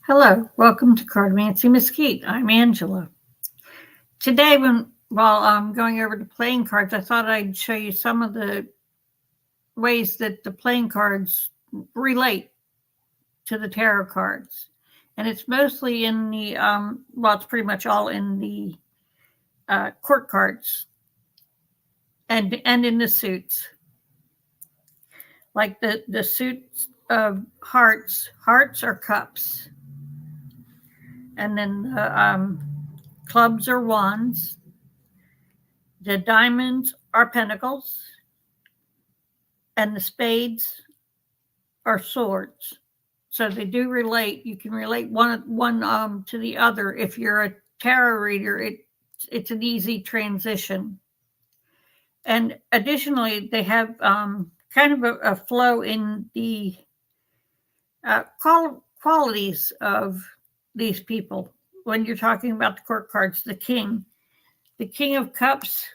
Hello, welcome to Cartomancy Mesquite. I'm Angela. Today, while I'm going over the playing cards, I thought I'd show you some of the ways that the playing cards relate to the tarot cards. And it's mostly in the, it's pretty much all in the court cards and in the suits. Like the suits of hearts are cups. And then the clubs are wands. The diamonds are pentacles, and the spades are swords. So they do relate. You can relate one to the other. If you're a tarot reader, it's an easy transition. And additionally, they have kind of a flow in the qualities of these people. When you're talking about the court cards, the King of Cups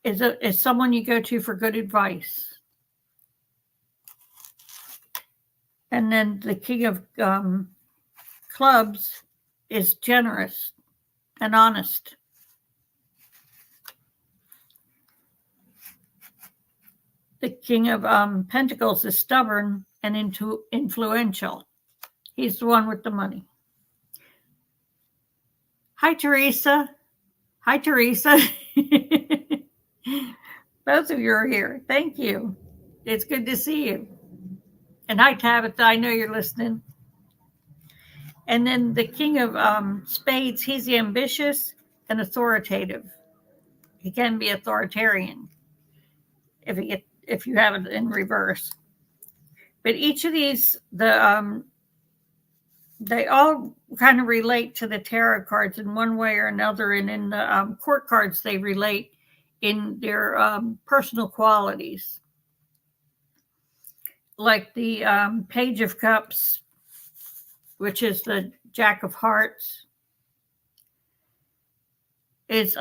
is someone you go to for good advice. And then the King of Clubs is generous and honest. The King of Pentacles is stubborn and influential. He's the one with the money. Hi, Teresa. Hi, Teresa. Both of you are here. Thank you. It's good to see you. And hi, Tabitha. I know you're listening. And then the King of Spades, he's ambitious and authoritative. He can be authoritarian if you have it in reverse. But each of these, they all kind of relate to the tarot cards in one way or another. And in the court cards, they relate in their personal qualities. Like the Page of Cups, which is the Jack of Hearts, is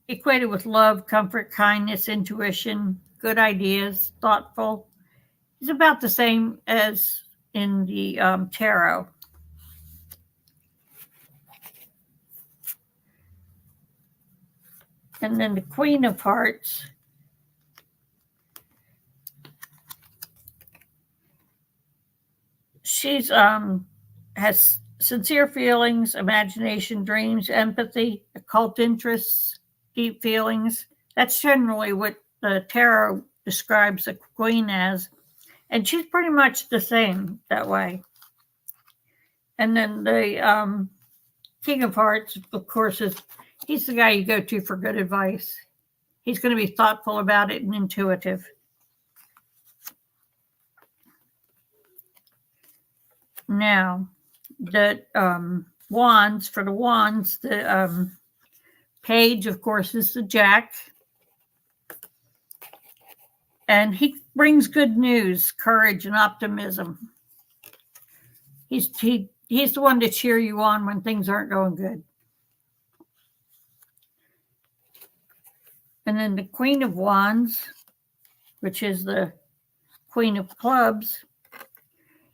equated with love, comfort, kindness, intuition, good ideas, thoughtful. He's about the same as in the tarot. And then the Queen of Hearts she's has sincere feelings, imagination, dreams, empathy, occult interests, deep feelings. That's generally what the tarot describes a queen as. And she's pretty much the same that way. And then the King of Hearts, of course, he's the guy you go to for good advice. He's going to be thoughtful about it and intuitive. Now, the wands, the Page, of course, is the Jack. And he brings good news, courage, and optimism. He's the one to cheer you on when things aren't going good. And then the Queen of Wands, which is the Queen of Clubs,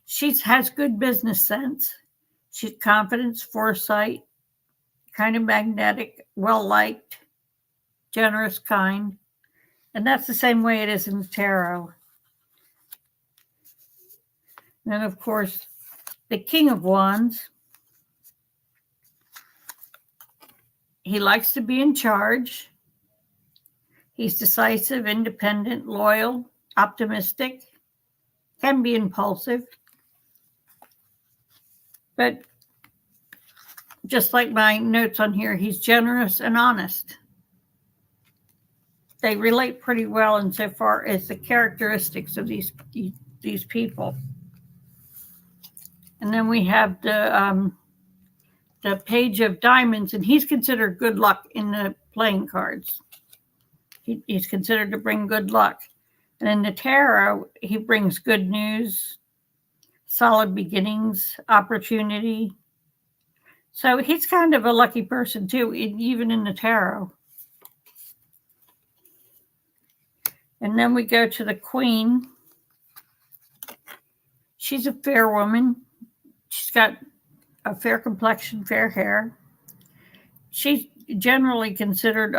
she has good business sense. She's confidence, foresight, kind of magnetic, well-liked, generous, kind. And that's the same way it is in the tarot. And then, of course, the King of Wands, he likes to be in charge. He's decisive, independent, loyal, optimistic, can be impulsive. But just like my notes on here, he's generous and honest. They relate pretty well insofar as the characteristics of these people. And then we have the Page of Diamonds, and he's considered good luck in the playing cards. He's considered to bring good luck. And in the tarot, he brings good news, solid beginnings, opportunity. So he's kind of a lucky person too, even in the tarot. And then we go to the Queen. She's a fair woman. She's got a fair complexion, fair hair. She's generally considered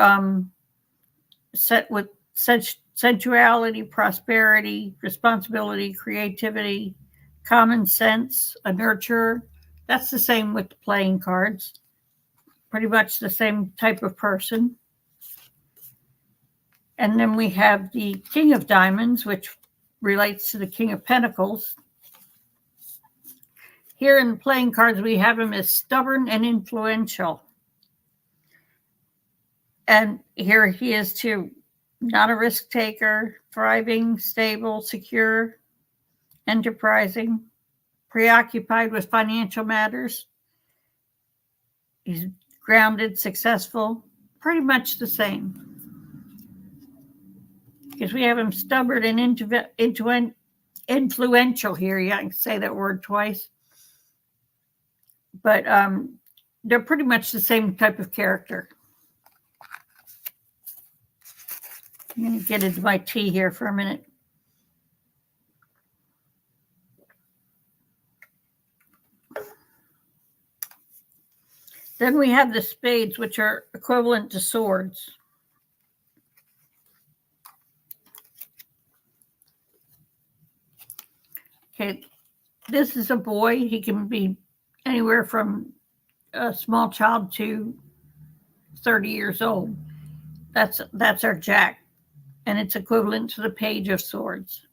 set with such sensuality, prosperity, responsibility, creativity, common sense, a nurturer. That's the same with the playing cards. Pretty much the same type of person. And then we have the King of Diamonds, which relates to the King of Pentacles. Here in the playing cards, we have him as stubborn and influential. And here he is too, not a risk taker, thriving, stable, secure, enterprising, preoccupied with financial matters. He's grounded, successful, pretty much the same. Because we have him stubborn and influential here. Yeah, I can say that word twice. But they're pretty much the same type of character. I'm going to get into my tea here for a minute. Then we have the spades, which are equivalent to swords. Okay, this is a boy. He can be anywhere from a small child to 30 years old. That's our Jack, and it's equivalent to the Page of Swords.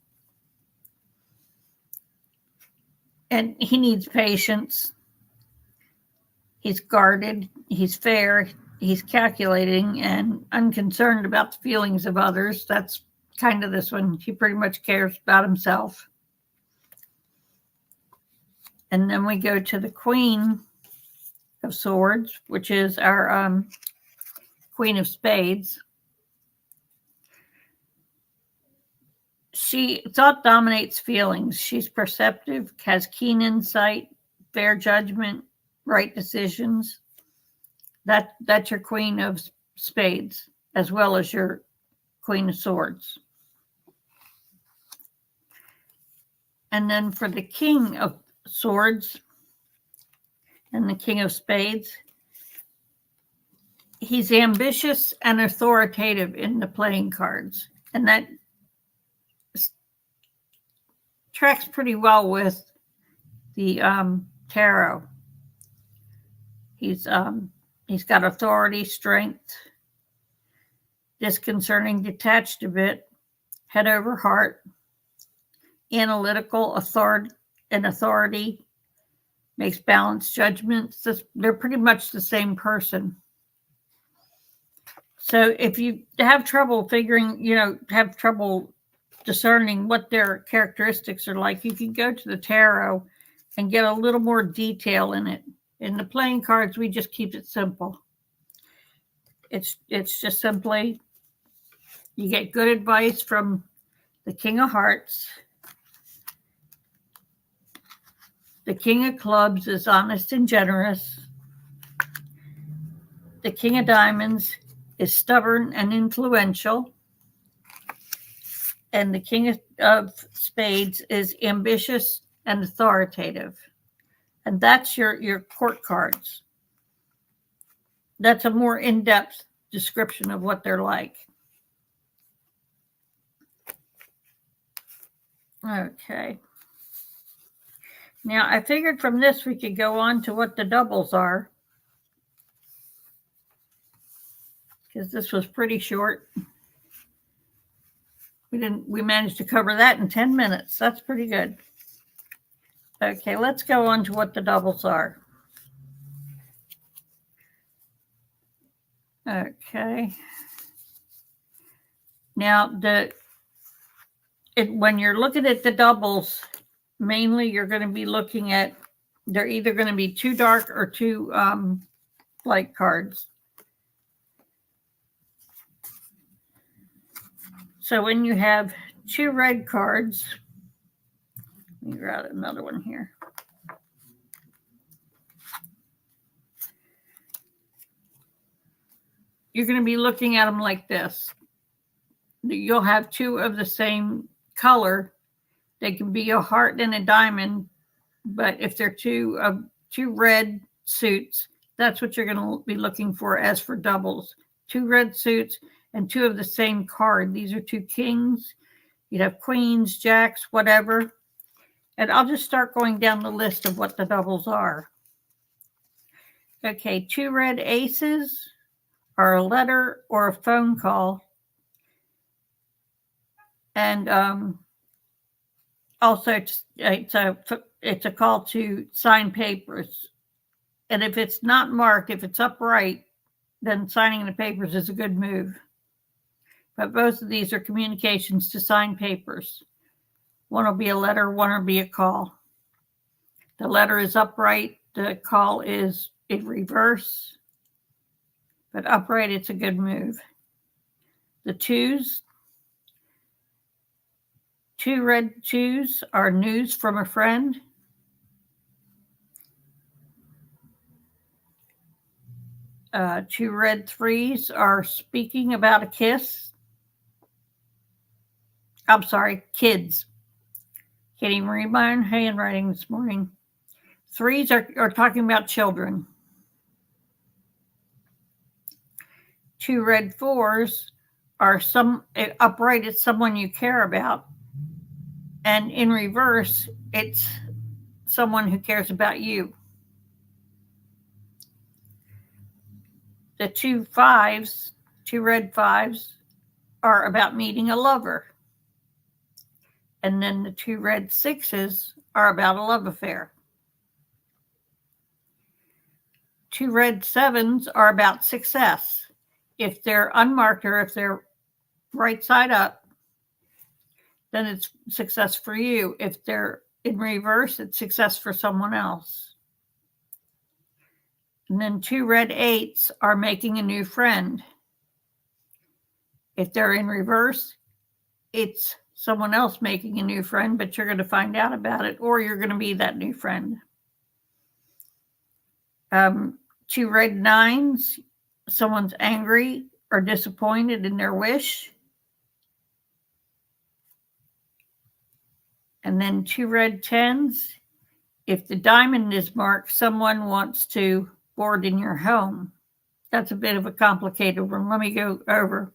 And he needs patience. He's guarded, he's fair, he's calculating and unconcerned about the feelings of others. That's kind of this one. He pretty much cares about himself. And then we go to the Queen of Swords, which is our Queen of Spades. Thought dominates feelings. She's perceptive, has keen insight, fair judgment, right decisions. That's your Queen of Spades, as well as your Queen of Swords. And then for the King of Swords and the King of Spades, he's ambitious and authoritative in the playing cards. And that tracks pretty well with the tarot. He's got authority, strength, disconcerting, detached a bit, head over heart, analytical, authority, makes balanced judgments. They're pretty much the same person. So if you have trouble have trouble discerning what their characteristics are like, you can go to the tarot and get a little more detail in it. In the playing cards, we just keep it simple. It's just simply, you get good advice from the King of Hearts. The King of Clubs is honest and generous. The King of Diamonds is stubborn and influential. And the King of Spades is ambitious and authoritative. And that's your court cards. That's a more in-depth description of what they're like. Okay. Now, I figured from this we could go on to what the doubles are, because this was pretty short. We managed to cover that in 10 minutes. That's pretty good. Okay, let's go on to what the doubles are. Okay. Now, when you're looking at the doubles, mainly you're going to be looking at, they're either going to be two dark or two light cards. So when you have two red cards, let me grab another one here. You're going to be looking at them like this. You'll have two of the same color, They can be a heart and a diamond, but if they're two red suits, that's what you're going to be looking for as for doubles. 2 red suits and 2 of the same card. These are 2 kings. You'd have queens, jacks, whatever. And I'll just start going down the list of what the doubles are. Okay, 2 red aces are a letter or a phone call. And also it's a call to sign papers. And if it's not marked, if it's upright, then signing the papers is a good move. But both of these are communications to sign papers. One will be a letter, one will be a call. The letter is upright, the call is in reverse, but upright, it's a good move. The 2s, 2 red 2s are news from a friend. 2 red 3s are speaking about a kiss. I'm sorry, kids. Can't even read my own handwriting this morning. 3s are talking about children. 2 red 4s are upright, it's someone you care about. And in reverse, it's someone who cares about you. The 2 5s, 2 red 5s, are about meeting a lover. And then the 2 red 6s are about a love affair. 2 red 7s are about success. If they're unmarked or if they're right side up, then it's success for you. If they're in reverse, it's success for someone else. And then 2 red 8s are making a new friend. If they're in reverse, it's someone else making a new friend, but you're going to find out about it, or you're going to be that new friend. 2 red 9s, someone's angry or disappointed in their wish. And then 2 red 10s, if the diamond is marked, someone wants to board in your home. That's a bit of a complicated one. Let me go over.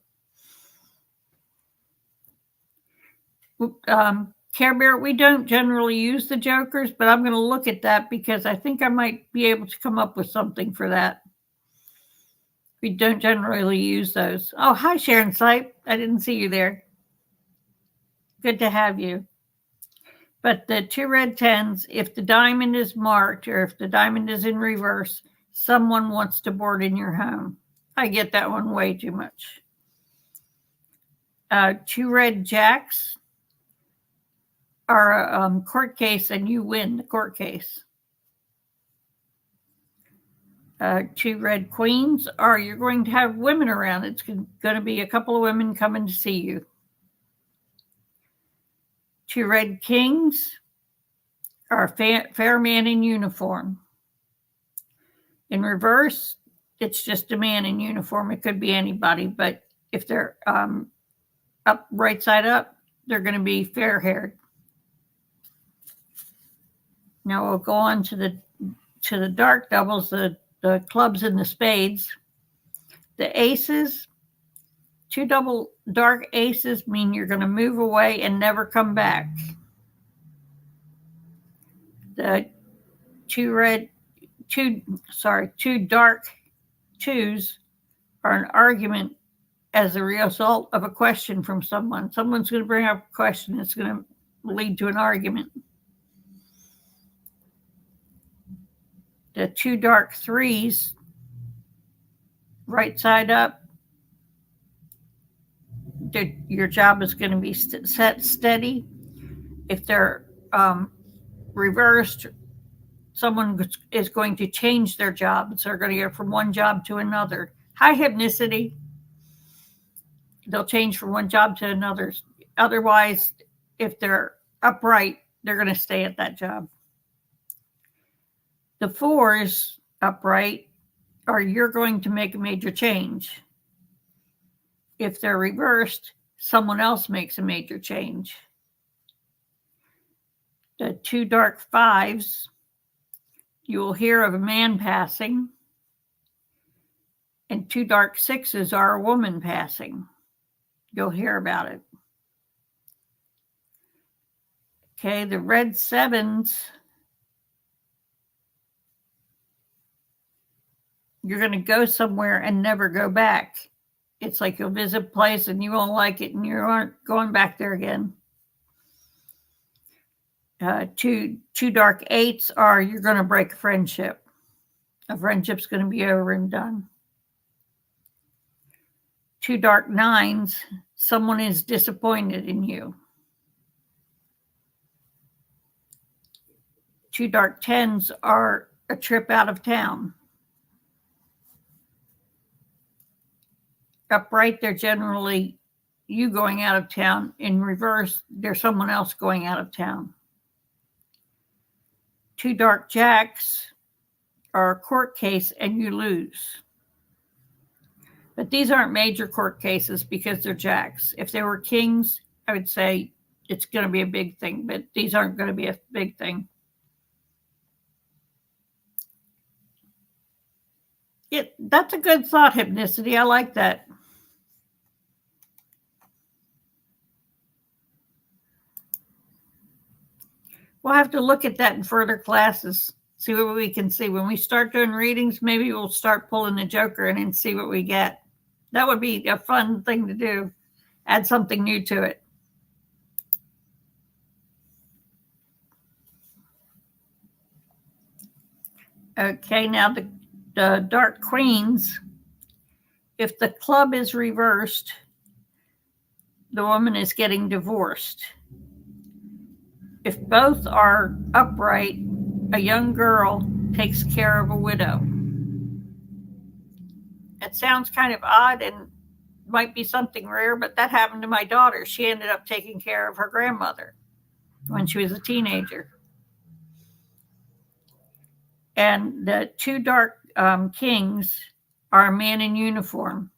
Care Bear, we don't generally use the jokers, but I'm going to look at that because I think I might be able to come up with something for that. We don't generally use those. Oh, hi, Sharon Sipe. I didn't see you there. Good to have you. But the 2 red 10s, if the diamond is marked or if the diamond is in reverse, someone wants to board in your home. I get that one way too much. 2 red jacks are a court case and you win the court case. 2 red queens are you're going to have women around. It's going to be a couple of women coming to see you. 2 red kings are a fair man in uniform. In reverse, it's just a man in uniform. It could be anybody, but if they're up right side up, they're going to be fair-haired. Now we'll go on to the dark doubles, the clubs and the spades. The aces, 2 double dark aces mean you're going to move away and never come back. The 2 dark 2s are an argument as a result of a question from someone. Someone's going to bring up a question. It's going to lead to an argument. The 2 dark 3s, right side up, your job is going to be set steady. If they're reversed, someone is going to change their job. So they're going to go from one job to another. Hi, Hypnicity. They'll change from one job to another. Otherwise, if they're upright, they're going to stay at that job. The 4s upright are you're going to make a major change. If they're reversed, someone else makes a major change. The 2 dark 5s, you will hear of a man passing. And 2 dark 6s are a woman passing. You'll hear about it. Okay, the red 7s, you're going to go somewhere and never go back. It's like you'll visit a place and you won't like it and you aren't going back there again. 2 dark 8s are you're going to break a friendship. A friendship's going to be over and done. 2 dark 9s, someone is disappointed in you. 2 dark 10s are a trip out of town. Upright, they're generally you going out of town. In reverse, there's someone else going out of town. 2 dark jacks are a court case and you lose. But these aren't major court cases because they're jacks. If they were kings, I would say it's going to be a big thing, but these aren't going to be a big thing. That's a good thought, Hypnicity. I like that. We'll have to look at that in further classes, see what we can see. When we start doing readings, maybe we'll start pulling the Joker in and see what we get. That would be a fun thing to do. Add something new to it. Okay, now the dark queens, if the club is reversed, the woman is getting divorced. If both are upright, a young girl takes care of a widow. It sounds kind of odd and might be something rare, but that happened to my daughter. She ended up taking care of her grandmother when she was a teenager. And the 2 dark kings are a man in uniform,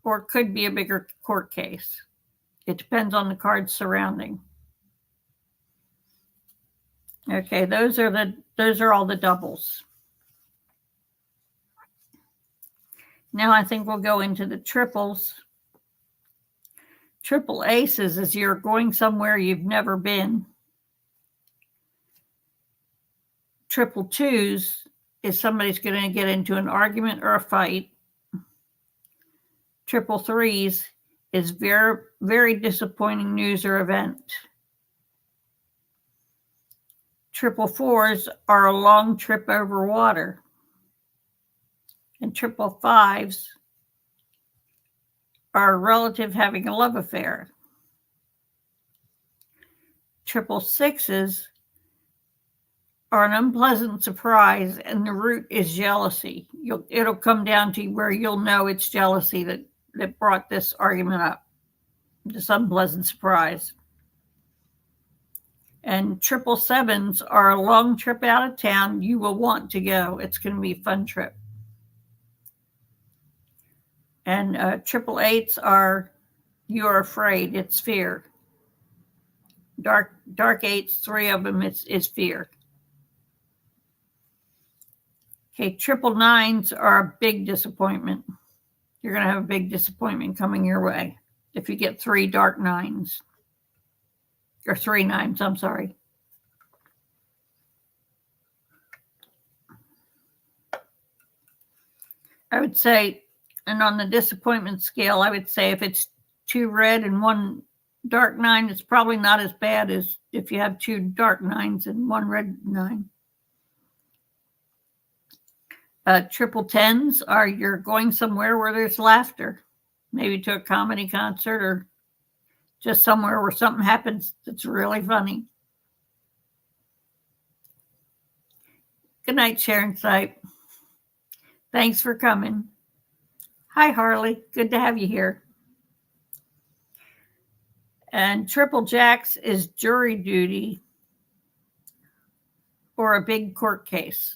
or could be a bigger court case. It depends on the cards surrounding. Okay, those are all the doubles. Now I think we'll go into the triples. Triple aces is you're going somewhere you've never been. Triple 2s is somebody's going to get into an argument or a fight. Triple 3s is very, very disappointing news or event. Triple 4s are a long trip over water. And triple 5s are a relative having a love affair. Triple 6s are an unpleasant surprise, and the root is jealousy. It'll come down to where you'll know it's jealousy that brought this argument up, this unpleasant surprise. And triple 7s are a long trip out of town. You will want to go. It's going to be a fun trip. And triple 8s are you're afraid. It's fear. Dark 8s, 3 of them is fear. Okay, triple 9s are a big disappointment. You're going to have a big disappointment coming your way if you get 3 dark 9s. Or 3 9s, I'm sorry. I would say, and on the disappointment scale, I would say if it's 2 red and 1 dark 9, it's probably not as bad as if you have 2 dark 9s and 1 red 9. Triple 10s are you're going somewhere where there's laughter, maybe to a comedy concert or just somewhere where something happens that's really funny. Good night, Sharon Sipe. Thanks for coming. Hi, Harley. Good to have you here. And triple jacks is jury duty or a big court case.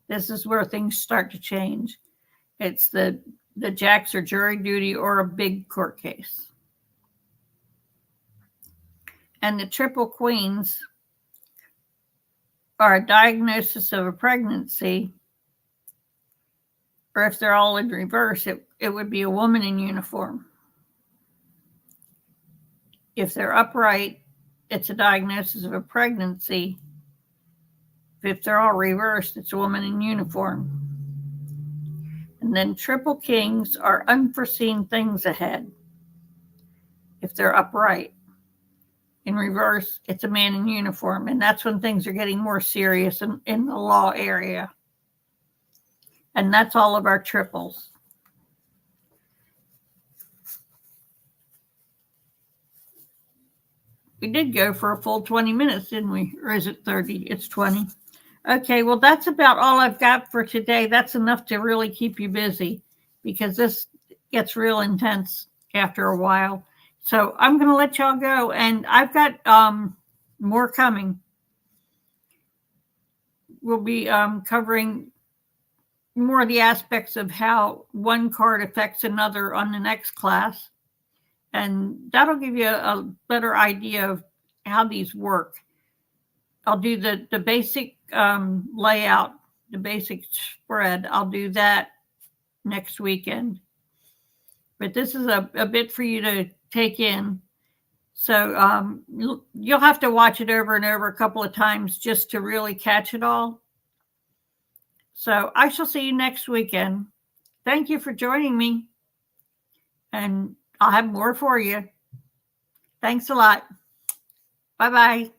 This is where things start to change. It's the jacks are jury duty or a big court case. and the triple queens are a diagnosis of a pregnancy, or if they're all in reverse, it would be a woman in uniform. If they're upright, it's a diagnosis of a pregnancy. If they're all reversed, it's a woman in uniform. And then triple kings are unforeseen things ahead. If they're upright. In reverse, it's a man in uniform. And that's when things are getting more serious in the law area. And that's all of our triples. We did go for a full 20 minutes, didn't we? Or is it 30? It's 20. Okay, well, that's about all I've got for today. That's enough to really keep you busy because this gets real intense after a while. So I'm going to let y'all go, and I've got more coming. We'll be covering more of the aspects of how one card affects another on the next class. And that'll give you a better idea of how these work. I'll do the basic layout, the basic spread. I'll do that next weekend. But this is a bit for you to take in. So you'll have to watch it over and over a couple of times just to really catch it all. So I shall see you next weekend. Thank you for joining me. And I'll have more for you. Thanks a lot. Bye-bye.